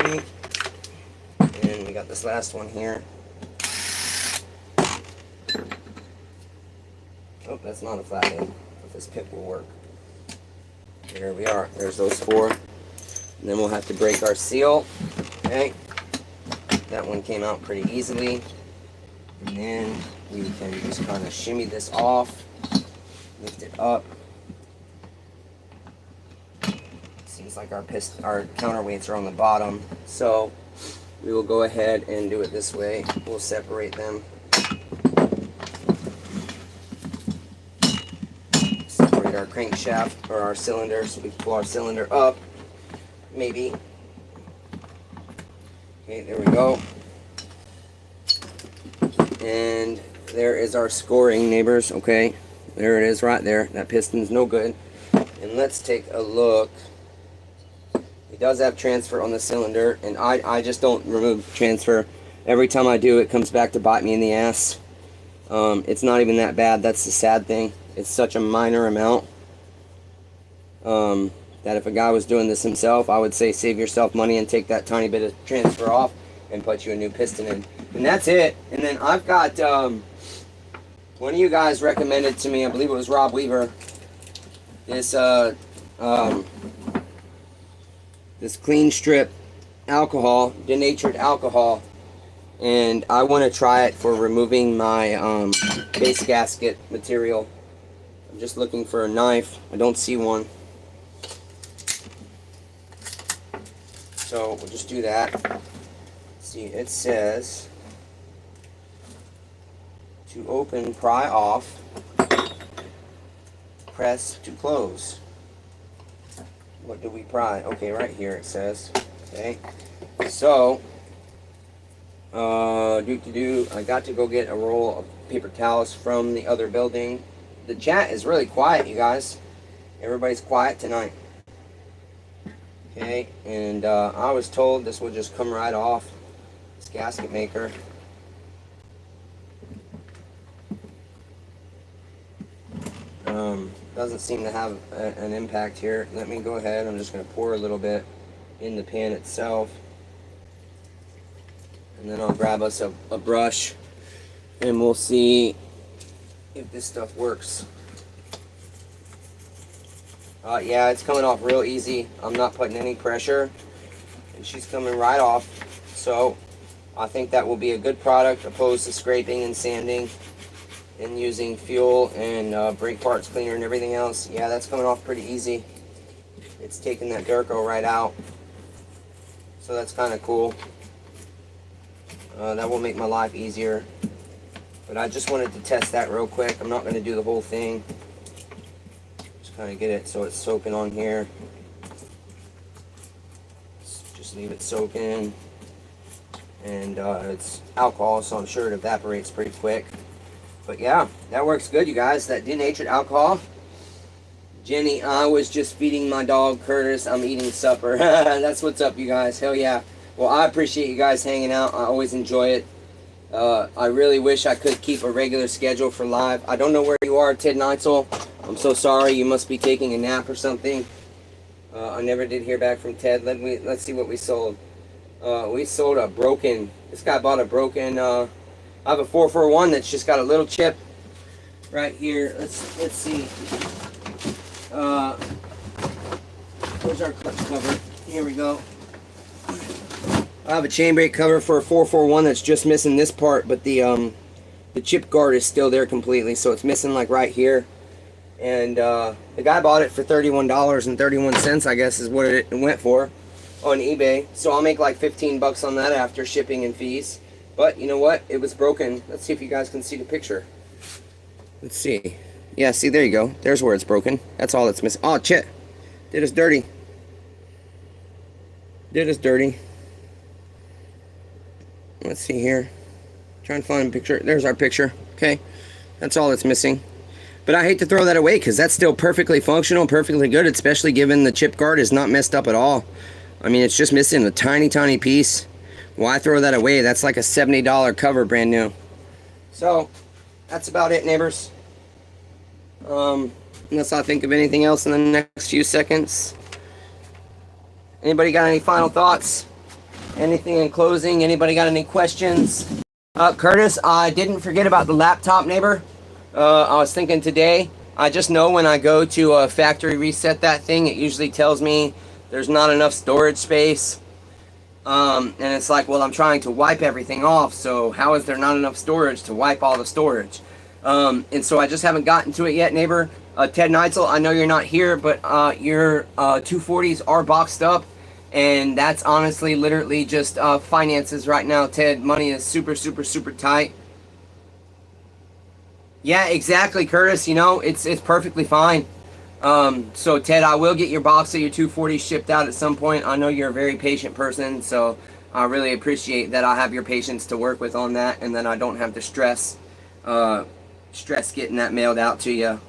and we got this last one here. Oh, that's not a flathead, but this pip will work. There we are. There's those 4. And then we'll have to break our seal. Okay, that one came out pretty easily. And then we can just kind of shimmy this off, lift it up. Seems like our counterweights are on the bottom, so we will go ahead and do it this way. We'll separate them. Separate our crankshaft or our cylinder, so we can pull our cylinder up. Maybe. Okay, there we go. And there is our scoring, neighbors. Okay, there it is right there. That piston's no good. And let's take a look. It does have transfer on the cylinder, and I just don't remove transfer. Every time I do, it comes back to bite me in the ass. It's not even that bad. That's the sad thing. It's such a minor amount that if a guy was doing this himself, I would say save yourself money and take that tiny bit of transfer off and put you a new piston in. And that's it. And then I've got one of you guys recommended to me, I believe it was Rob Weaver, this this clean strip alcohol, denatured alcohol, and I want to try it for removing my base gasket material. I'm just looking for a knife. I don't see one. So we'll just do that. Let's see, it says to open, pry off, press to close. What do we pry? Okay, right here it says. Okay, so I got to go get a roll of paper towels from the other building. The chat is really quiet, you guys. Everybody's quiet tonight. Okay, and I was told this will just come right off this gasket maker. Doesn't seem to have an impact here. Let me go ahead. I'm just going to pour a little bit in the pan itself. And then I'll grab us a brush and we'll see if this stuff works. Yeah, it's coming off real easy. I'm not putting any pressure and she's coming right off. So I think that will be a good product opposed to scraping and sanding and using fuel and brake parts cleaner and everything else. Yeah, that's coming off pretty easy. It's taking that Durco right out. So that's kind of cool. That will make my life easier. But I just wanted to test that real quick. I'm not going to do the whole thing. Just kind of get it so it's soaking on here. Just leave it soaking. And it's alcohol, so I'm sure it evaporates pretty quick. But yeah, that works good, you guys. That denatured alcohol. Jenny, I was just feeding my dog Curtis. I'm eating supper. That's what's up, you guys. Hell yeah. Well, I appreciate you guys hanging out. I always enjoy it. I really wish I could keep a regular schedule for live. I don't know where you are, Ted Neitzel. I'm so sorry. You must be taking a nap or something. I never did hear back from Ted. Let's see what we sold. We sold a broken. This guy bought a broken. I have a 441 that's just got a little chip right here. Let's see. Where's our clutch cover? Here we go. I have a chain brake cover for a 441 that's just missing this part, but the chip guard is still there completely, so it's missing like right here. And the guy bought it for $31.31, I guess is what it went for on eBay. So I'll make like 15 bucks on that after shipping and fees. But you know what? It was broken. Let's see if you guys can see the picture. Let's see. Yeah, see, there you go. There's where it's broken. That's all that's missing. Oh, shit. Did us dirty. Did us dirty. Let's see here. Trying to find a picture. There's our picture. Okay. That's all that's missing. But I hate to throw that away because that's still perfectly functional, perfectly good, especially given the chip guard is not messed up at all. I mean, it's just missing a tiny, tiny piece. Why throw that away? That's like a $70 cover brand new. So, that's about it, neighbors. Unless I think of anything else in the next few seconds. Anybody got any final thoughts? Anything in closing? Anybody got any questions? Curtis, I didn't forget about the laptop, neighbor. I was thinking today, I just know when I go to factory reset that thing, it usually tells me there's not enough storage space. And it's like, well, I'm trying to wipe everything off, so how is there not enough storage to wipe all the storage? And so I just haven't gotten to it yet, neighbor. Ted Neitzel, I know you're not here, but your 240s are boxed up. And that's honestly literally just finances right now, Ted. Money is super, super, super tight. Yeah, exactly, Curtis. You know, it's perfectly fine. So, Ted, I will get your box of your 240 shipped out at some point. I know you're a very patient person, so I really appreciate that I have your patience to work with on that, and then I don't have to stress getting that mailed out to you.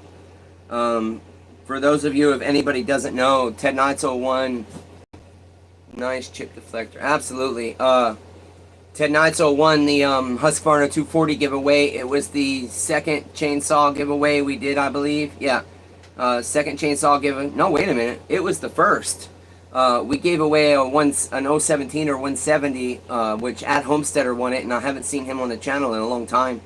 For those of you, if anybody doesn't know, Ted Neitzel won... Nice chip deflector. Absolutely. Ted Neitzel won the Husqvarna 240 giveaway. It was the second chainsaw giveaway we did, I believe. Yeah. Second chainsaw giveaway. No, wait a minute. It was the first. We gave away an 017 or 170, which At Homesteader won it, and I haven't seen him on the channel in a long time.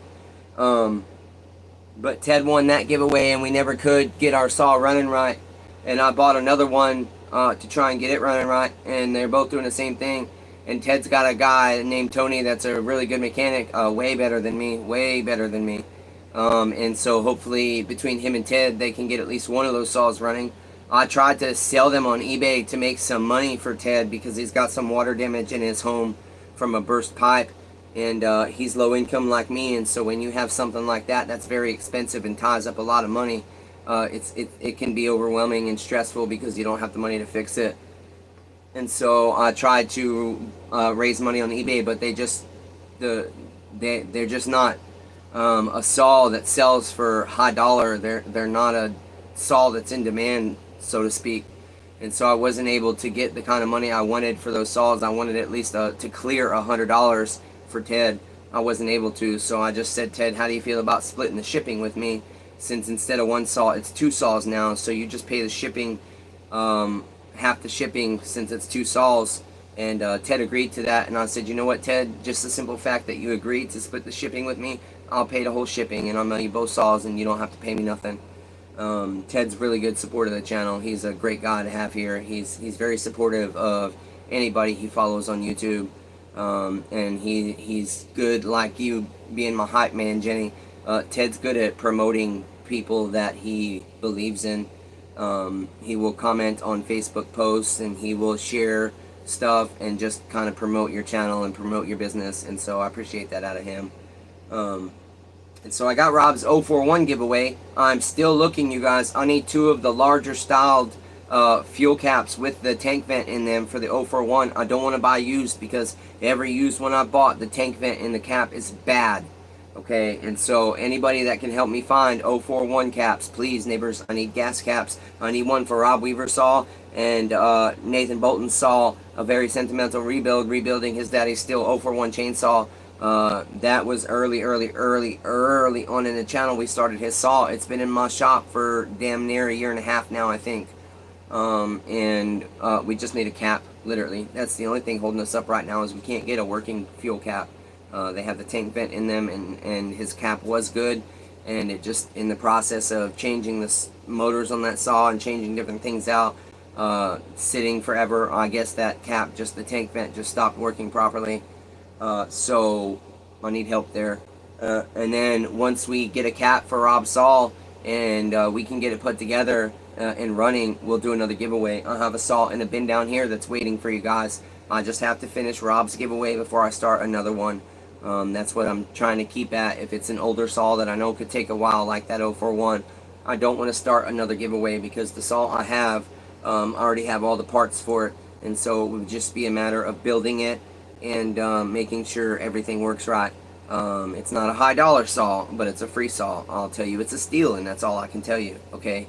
But Ted won that giveaway, and we never could get our saw running right. And I bought another one to try and get it running right, and they're both doing the same thing. And Ted's got a guy named Tony that's a really good mechanic, way better than me. And so hopefully between him and Ted, they can get at least one of those saws running. I tried to sell them on eBay to make some money for Ted because he's got some water damage in his home from a burst pipe, and he's low income like me, and so when you have something like that that's very expensive and ties up a lot of money, it can be overwhelming and stressful because you don't have the money to fix it. And so I tried to raise money on eBay, but they're just not a saw that sells for high dollar. They're not a saw that's in demand, so to speak. And so I wasn't able to get the kind of money I wanted for those saws. I wanted at least to clear $100 for Ted. I wasn't able to, so I just said, Ted, how do you feel about splitting the shipping with me? Since instead of one saw, it's two saws now, so you just pay the shipping, half the shipping since it's two saws, And Ted agreed to that, and I said, you know what, Ted, just the simple fact that you agreed to split the shipping with me, I'll pay the whole shipping, and I'll mail you both saws, and you don't have to pay me nothing. Ted's really good support of the channel. He's a great guy to have here. He's very supportive of anybody he follows on YouTube, and he's good, like you being my hype man, Jenny. Ted's good at promoting people that he believes in. He will comment on Facebook posts, and he will share stuff and just kind of promote your channel and promote your business, and so I appreciate that out of him. And so I got Rob's 041 giveaway. I'm still looking, you guys. I need 2 of the larger styled fuel caps with the tank vent in them for the 041. I don't want to buy used because every used one I bought, the tank vent in the cap is bad. Okay, and so anybody that can help me find 041 caps, please, neighbors. I need gas caps. I need one for Rob Weaver's saw and Nathan Bolton's saw, a very sentimental rebuild, rebuilding his daddy's steel 041 chainsaw. That was early on in the channel. We started his saw. It's been in my shop for damn near a year and a half now, I think. And we just need a cap, literally. That's the only thing holding us up right now, is we can't get a working fuel cap. They have the tank vent in them, and his cap was good, and it just, in the process of changing the motors on that saw and changing different things out, sitting forever, I guess that cap, just the tank vent, just stopped working properly. So I need help there. And then once we get a cap for Rob's saw and we can get it put together and running, we'll do another giveaway. I'll have a saw in a bin down here that's waiting for you guys. I just have to finish Rob's giveaway before I start another one. That's what I'm trying to keep at. If it's an older saw that I know could take a while, like that 041, I don't want to start another giveaway because the saw I have, I already have all the parts for it, and so it would just be a matter of building it and making sure everything works right. It's not a high dollar saw, but it's a free saw. I'll tell you, it's a steal, and that's all I can tell you, okay?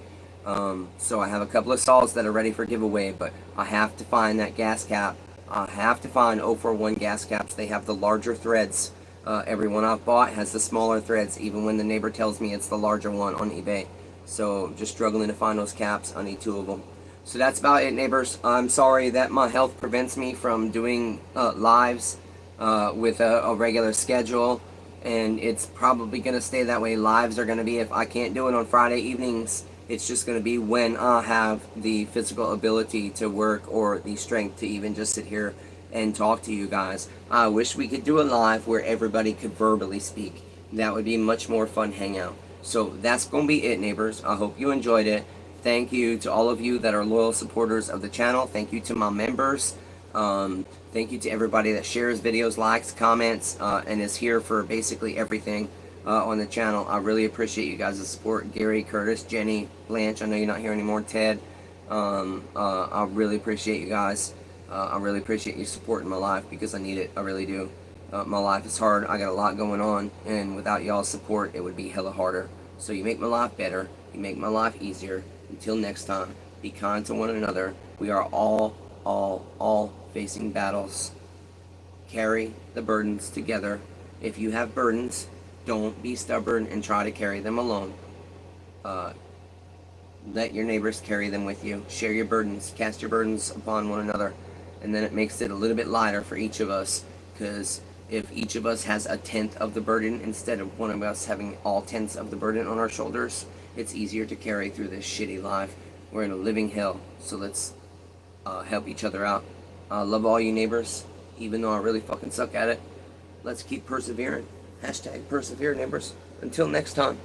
So I have a couple of saws that are ready for giveaway, but I have to find that gas cap. I have to find 041 gas caps. They have the larger threads. Every one I've bought has the smaller threads, even when the neighbor tells me it's the larger one on eBay. So just struggling to find those caps. I need 2 of them. So that's about it, neighbors. I'm sorry that my health prevents me from doing lives with a regular schedule, and it's probably going to stay that way. Lives are going to be, if I can't do it on Friday evenings, it's just going to be when I have the physical ability to work or the strength to even just sit here and talk to you guys. I wish we could do a live where everybody could verbally speak. That would be a much more fun hangout. So that's going to be it, neighbors. I hope you enjoyed it. Thank you to all of you that are loyal supporters of the channel. Thank you to my members. Thank you to everybody that shares videos, likes, comments, and is here for basically everything on the channel. I really appreciate you guys' support. Gary, Curtis, Jenny, Blanche, I know you're not here anymore, Ted. I really appreciate you guys. I really appreciate you supporting my life because I need it. I really do. My life is hard. I got a lot going on, and without y'all's support, it would be hella harder. So you make my life better. You make my life easier. Until next time, be kind to one another. We are all facing battles. Carry the burdens together. If you have burdens, don't be stubborn and try to carry them alone. Let your neighbors carry them with you. Share your burdens. Cast your burdens upon one another. And then it makes it a little bit lighter for each of us. Because if each of us has a tenth of the burden instead of one of us having all tenths of the burden on our shoulders, it's easier to carry through this shitty life. We're in a living hell. So let's help each other out. I love all you neighbors, even though I really fucking suck at it. Let's keep persevering. Hashtag persevere, neighbors. Until next time.